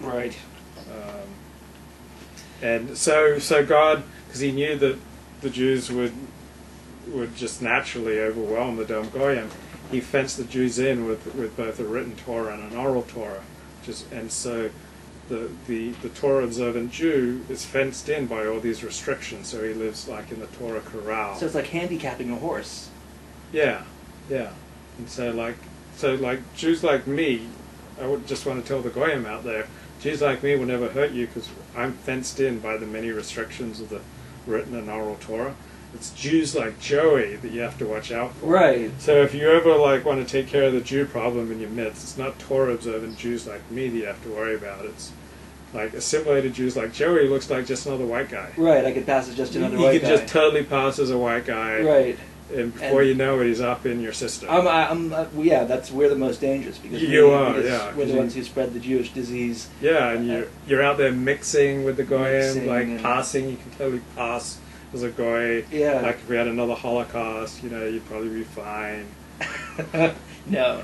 Right. And so God, because he knew that the Jews would just naturally overwhelm the Dom Goyim, he fenced the Jews in with both a written Torah and an oral Torah, and so the Torah observant Jew is fenced in by all these restrictions. So he lives like in the Torah corral. So it's like handicapping a horse. Yeah, yeah. And so like Jews like me, I would just want to tell the Goyim out there, Jews like me will never hurt you because I'm fenced in by the many restrictions of the written and oral Torah. It's Jews like Joey that you have to watch out for. Right. So if you ever like want to take care of the Jew problem in your midst, it's not Torah observant Jews like me that you have to worry about. It's like assimilated Jews like Joey looks like just another white guy. Right. I could pass as just another white guy. You could just totally pass as a white guy. Right. And before you know it, he's up in your system. Yeah, we're the most dangerous because we're the ones who spread the Jewish disease. Yeah, and you're out there mixing with the Goyim, like passing. You can totally pass as a Goy. Yeah. Like if we had another Holocaust, you'd probably be fine. No,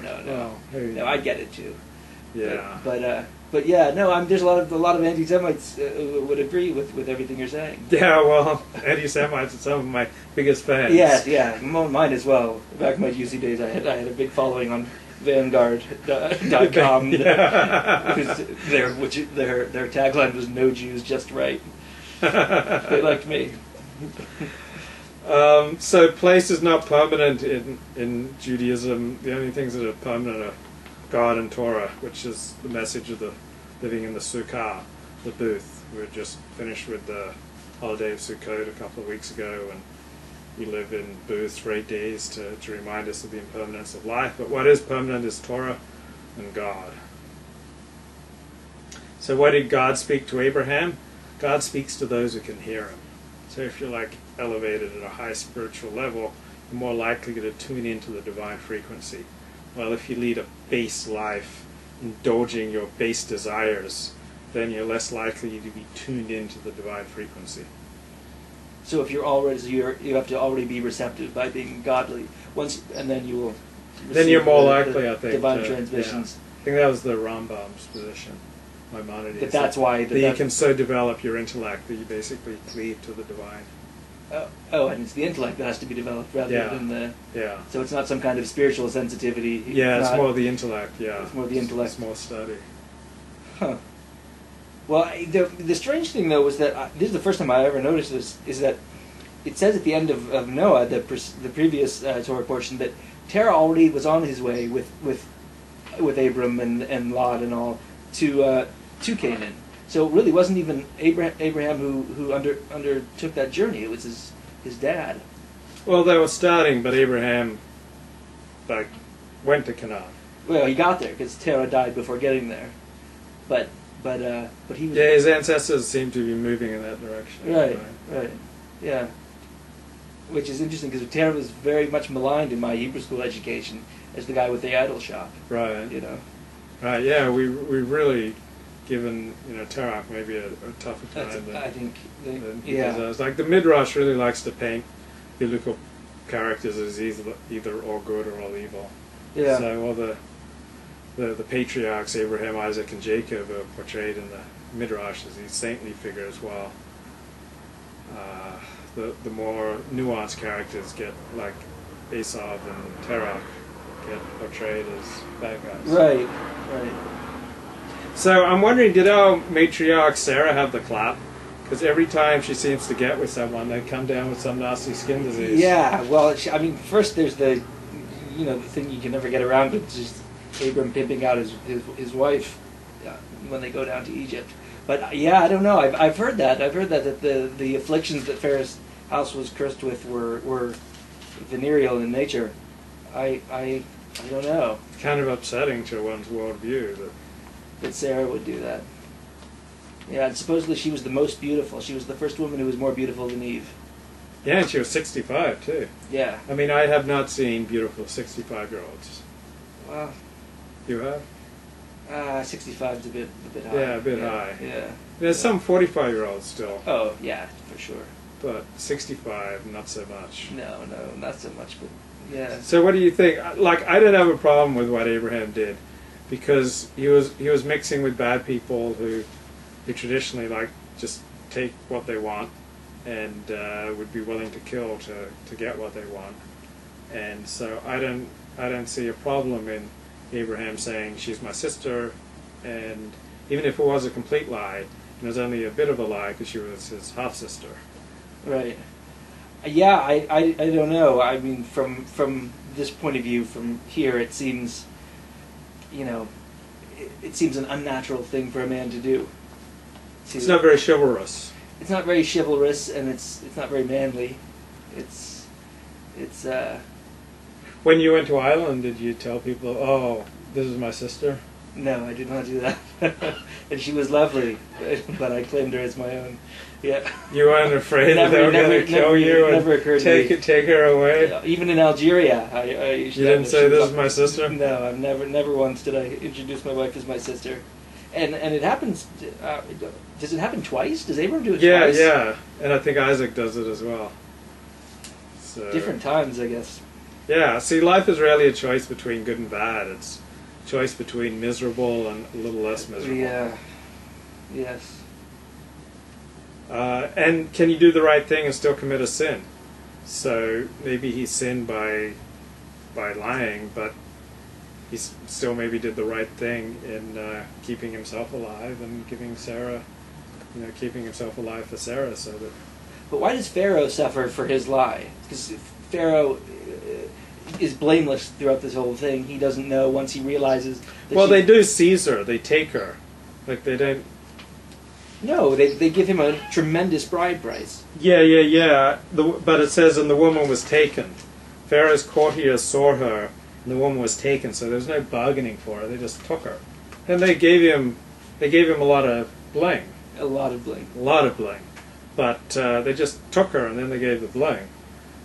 I get it too. Yeah. But yeah, no. There's a lot of anti-Semites would agree with everything you're saying. Yeah, well, anti-Semites are some of my biggest fans. Yeah, mine as well. Back in my UC days, I had a big following on Vanguard.com. Their tagline was "No Jews, just right." They liked me. So place is not permanent in Judaism. The only things that are permanent are God and Torah, which is the message of the living in the Sukkah, the booth. We just finished with the holiday of Sukkot a couple of weeks ago, and we live in booths for 8 days to remind us of the impermanence of life. But what is permanent is Torah and God. So what did God speak to Abraham? God speaks to those who can hear him. So if you're like elevated at a high spiritual level, you're more likely to tune into the divine frequency. Well, if you lead a base life, indulging your base desires, then you're less likely to be tuned into the divine frequency. So if you have to already be receptive by being godly and then you will. Then you're more likely, I think, divine transmissions. Yeah. I think that was the Rambam's position, Maimonides. That's why you can so develop your intellect that you basically cleave to the divine. And it's the intellect that has to be developed rather than the... Yeah. So it's not some kind of spiritual sensitivity. It's more the intellect, yeah. It's more the intellect. It's more study. Huh. Well, the strange thing, though, was that this is the first time I ever noticed this, is that it says at the end of Noah, the previous Torah portion, that Terah already was on his way with Abram and Lot and all to Canaan. So it really wasn't even Abraham who undertook that journey. It was his dad. Well, they were starting, but Abraham went to Canaan. Well, he got there because Terah died before getting there. But he was... Yeah, his ancestors seem to be moving in that direction. Right. Yeah. Which is interesting because Terah was very much maligned in my Hebrew school education as the guy with the idol shop. Right. Right. Yeah, we really given Terah maybe a tougher time than others. Like the Midrash really likes to paint biblical characters as either all good or all evil. Yeah. So all the patriarchs, Abraham, Isaac, and Jacob, are portrayed in the Midrash as these saintly figures, while the more nuanced characters like Esau and Terah get portrayed as bad guys. Right. So I'm wondering, did our matriarch Sarah have the clap? Because every time she seems to get with someone, they come down with some nasty skin disease. Yeah, well, first there's the thing you can never get around with, just Abram pimping out his wife when they go down to Egypt. But yeah, I don't know. I've heard that. I've heard that the afflictions that Pharaoh's house was cursed with were venereal in nature. I don't know. Kind of upsetting to one's worldview that Sarah would do that. Yeah, and supposedly she was the most beautiful. She was the first woman who was more beautiful than Eve. Yeah, and she was 65 too. Yeah. I mean, I have not seen beautiful 65-year-olds. Well, you have? 65 is a bit high. Yeah, a bit high. Yeah. There's some 45-year-olds still. Oh, yeah, for sure. But 65, not so much. No, not so much, but yeah. So what do you think? Like, I don't have a problem with what Abraham did. because he was mixing with bad people who traditionally like just take what they want and would be willing to kill to get what they want. And so I don't see a problem in Abraham saying she's my sister, and even if it was a complete lie, it was only a bit of a lie because she was his half sister. Right. Yeah, I don't know. I mean, from this point of view, from here, it seems, it seems an unnatural thing for a man to do. It's not very chivalrous. It's not very chivalrous, and it's not very manly. It's When you went to Ireland, did you tell people, "Oh, this is my sister"? No, I did not do that. And she was lovely, but I claimed her as my own. Yeah. You weren't afraid that they were going to kill you and take her away? Even in Algeria, you didn't say, "This is my sister"? No, I've never once did I introduce my wife as my sister. And it happens, does it happen twice? Does Abram do it twice? Yeah, and I think Isaac does it as well. So, different times, I guess. Yeah, see, life is rarely a choice between good and bad. It's a choice between miserable and a little less miserable. Yeah, yes. And can you do the right thing and still commit a sin? So maybe he sinned by lying, but he still maybe did the right thing in keeping himself alive and giving Sarah, keeping himself alive for Sarah, so that. But why does Pharaoh suffer for his lie? Because Pharaoh is blameless throughout this whole thing. He doesn't know once he realizes that they do seize her. They take her. Like, they don't. No, they give him a tremendous bride price. Yeah. But it says, and the woman was taken. Pharaoh's courtiers saw her, and the woman was taken. So there's no bargaining for her. They just took her. And they gave him a lot of bling. A lot of bling. A lot of bling. But they just took her, and then they gave the bling.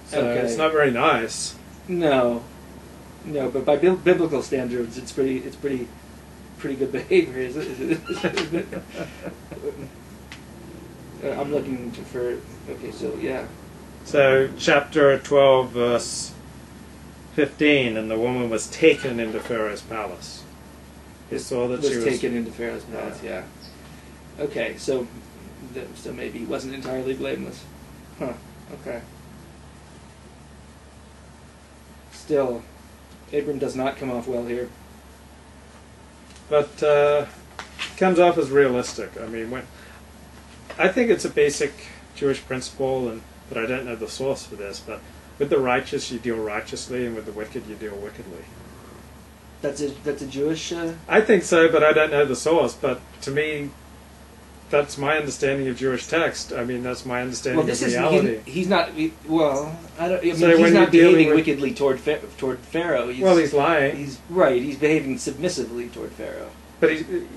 So okay. It's not very nice. No, but by biblical standards, it's pretty good behavior, isn't it? I'm looking for. Okay, so yeah. So chapter 12, verse 15, and the woman was taken into Pharaoh's palace. He saw that she was taken into Pharaoh's palace. Yeah. Okay, so maybe he wasn't entirely blameless. Huh. Okay. Still, Abram does not come off well here. But comes off as realistic. I mean, I think it's a basic Jewish principle, but I don't know the source for this. But with the righteous, you deal righteously, and with the wicked, you deal wickedly. That's a Jewish. I think so, but I don't know the source. But to me, that's my understanding of Jewish text. I mean, that's my understanding of reality. He's not. Well, I don't. I mean, so he's not behaving wickedly toward Pharaoh. He's lying. He's right. He's behaving submissively toward Pharaoh. But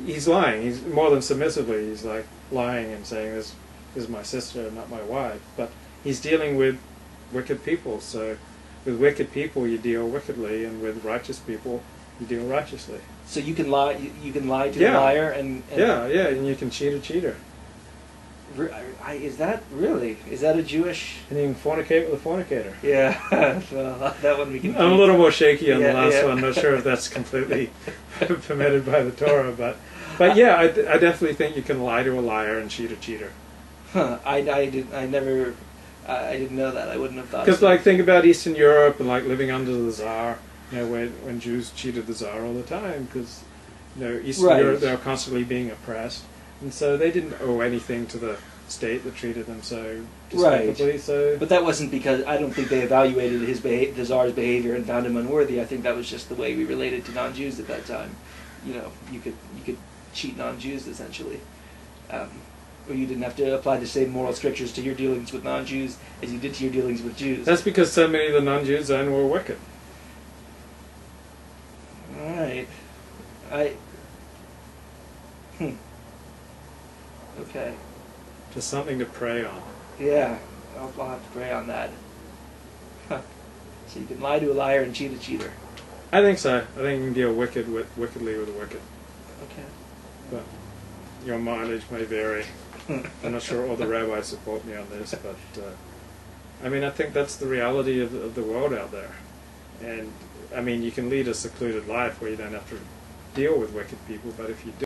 he's lying. He's more than submissively. He's like lying and saying, "This is my sister, not my wife." But he's dealing with wicked people. So with wicked people, you deal wickedly, and with righteous people, you deal righteously. So you can lie. You can lie to a liar, and and you can cheat a cheater. Is that a Jewish? And you can fornicate with a fornicator. Yeah, well, that one we can. I'm a little more shaky on the last one. I'm not sure if that's completely permitted by the Torah, but yeah, I definitely think you can lie to a liar and cheat a cheater. Huh? I didn't know that. I wouldn't have thought. Because think about Eastern Europe and living under the Tsar. When Jews cheated the Tsar all the time, because Eastern Europe, they were constantly being oppressed, and so they didn't owe anything to the state that treated them so despicably. Right. So, but that wasn't because I don't think they evaluated the Tsar's behavior and found him unworthy. I think that was just the way we related to non-Jews at that time. You could cheat non-Jews essentially, or you didn't have to apply the same moral strictures to your dealings with non-Jews as you did to your dealings with Jews. That's because so many of the non-Jews then were wicked. All right. Okay. Just something to pray on. Yeah, I'll have to pray on that. Huh. So you can lie to a liar and cheat a cheater. I think so. I think you can deal wickedly with the wicked. Okay. But your mileage may vary. I'm not sure all the rabbis support me on this, but I think that's the reality of the world out there. And I mean, you can lead a secluded life where you don't have to deal with wicked people, but if you do